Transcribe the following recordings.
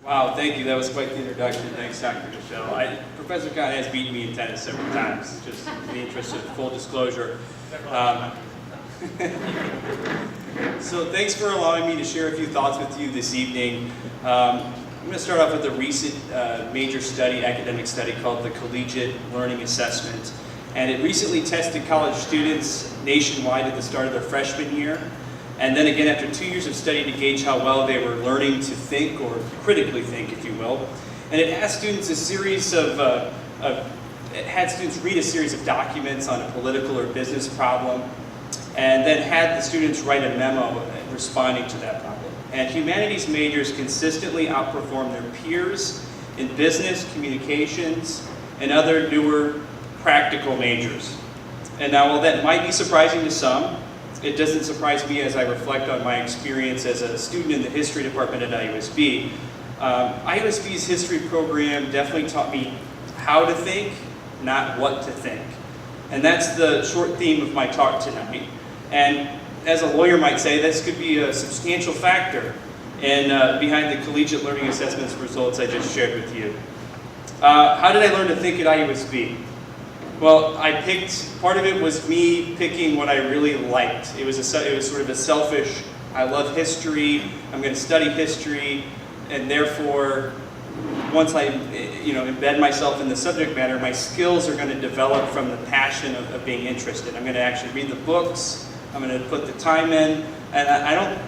Wow, thank you. That was quite the introduction. Thanks, Dr. Michelle. Professor Kahn has beaten me in tennis several times, just in the interest of full disclosure. So thanks for allowing me to share a few thoughts with you this evening. I'm going to start off with a recent major study, academic study called the Collegiate Learning Assessment. And it recently tested college students nationwide at the start of their freshman year. And then again, after 2 years of study to gauge how well they were learning to think, or critically think, if you will. And it asked students a series of, it had students read a series of documents on a political or business problem, and then had the students write a memo responding to that problem. And humanities majors consistently outperform their peers in business, communications, and other newer practical majors. And now, while that might be surprising to some, it doesn't surprise me as I reflect on my experience as a student in the history department at IUSB. IUSB's history program definitely taught me how to think, not what to think. And that's the short theme of my talk tonight. And as a lawyer might say, this could be a substantial factor in, behind the collegiate learning assessments results I just shared with you. How did I learn to think at IUSB? Well, part of it was me picking what I really liked. It was sort of a selfish, I love history, I'm going to study history, and therefore, once I embed myself in the subject matter, my skills are going to develop from the passion of being interested. I'm going to actually read the books, I'm going to put the time in, and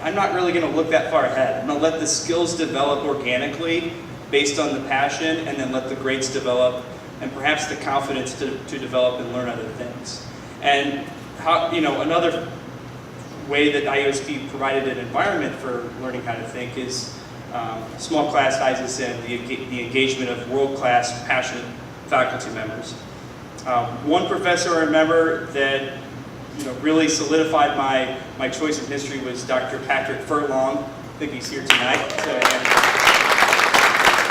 I'm not really going to look that far ahead. I'm going to let the skills develop organically based on the passion, and then let the grades develop, and perhaps the confidence to develop and learn other things. And another way that IUSB provided an environment for learning how to think is small class sizes and the engagement of world-class, passionate faculty members. One professor I remember that really solidified my choice in history was Dr. Patrick Furlong. I think he's here tonight. So,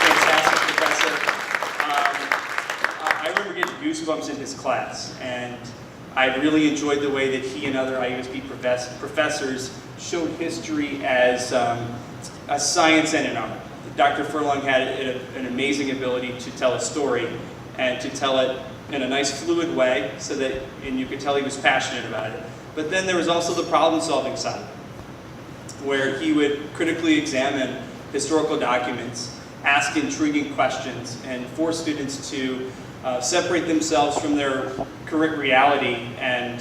fantastic professor. I remember getting goosebumps in his class, and I really enjoyed the way that he and other IUSB professors showed history as a science and an art. Dr. Furlong had an amazing ability to tell a story and to tell it in a nice fluid way and you could tell he was passionate about it. But then there was also the problem-solving side, where he would critically examine historical documents, ask intriguing questions, and force students to separate themselves from their current reality and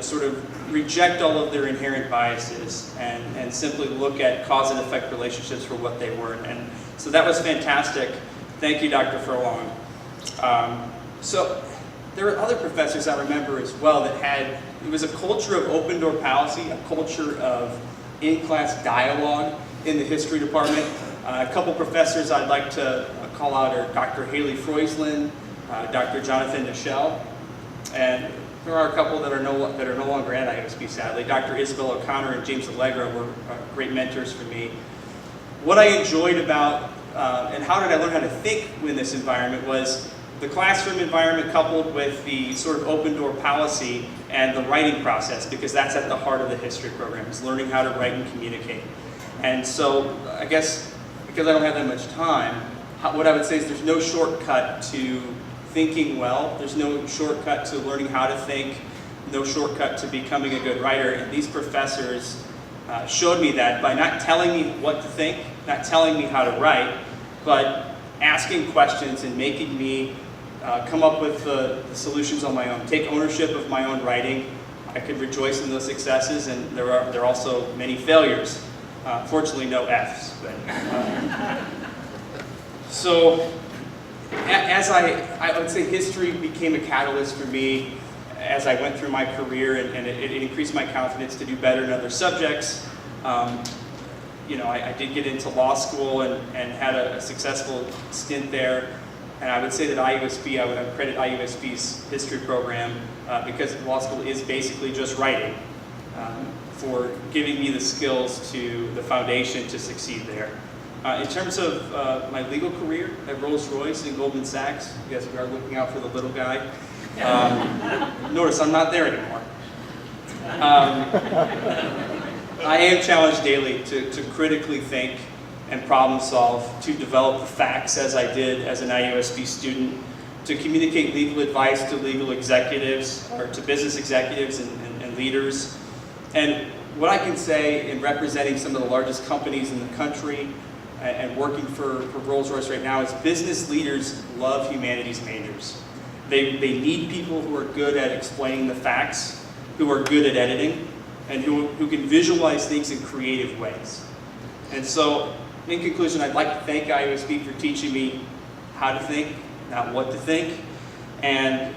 sort of reject all of their inherent biases and simply look at cause and effect relationships for what they were. And so that was fantastic. Thank you, Dr. Furlong. So there were other professors I remember as well it was a culture of open door policy, a culture of in-class dialogue in the history department. A couple professors I'd like to call out are Dr. Haley Freuslin, Dr. Jonathan Nichelle, and there are a couple that are no longer at IUSB, sadly. Dr. Isabel O'Connor and James Allegra were great mentors for me. What I enjoyed about, and how did I learn how to think in this environment, was the classroom environment coupled with the sort of open door policy and the writing process, because that's at the heart of the history program, is learning how to write and communicate. And so I guess, because I don't have that much time, what I would say is there's no shortcut to thinking well, there's no shortcut to learning how to think, no shortcut to becoming a good writer. And these professors showed me that by not telling me what to think, not telling me how to write, but asking questions and making me come up with the solutions on my own, take ownership of my own writing. I could rejoice in those successes, and there are also many failures. Fortunately, no Fs. But, so, as I would say history became a catalyst for me as I went through my career, and it increased my confidence to do better in other subjects. I did get into law school and had a successful stint there. And I would say that IUSB, I would credit IUSB's history program because law school is basically just writing, for giving me the skills the foundation to succeed there. In terms of my legal career at Rolls-Royce and Goldman Sachs, yes, we are looking out for the little guy. Notice I'm not there anymore. I am challenged daily to critically think and problem solve, to develop the facts as I did as an IUSB student, to communicate legal advice to legal executives, or to business executives and leaders. And what I can say in representing some of the largest companies in the country and working for Rolls-Royce right now is business leaders love humanities majors. They need people who are good at explaining the facts, who are good at editing, and who can visualize things in creative ways. And so, in conclusion, I'd like to thank IUSB for teaching me how to think, not what to think, and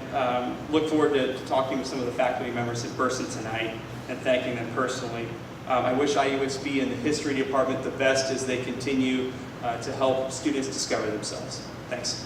look forward to talking with some of the faculty members in person tonight and thanking them personally. I wish IUSB and the History Department the best as they continue to help students discover themselves. Thanks.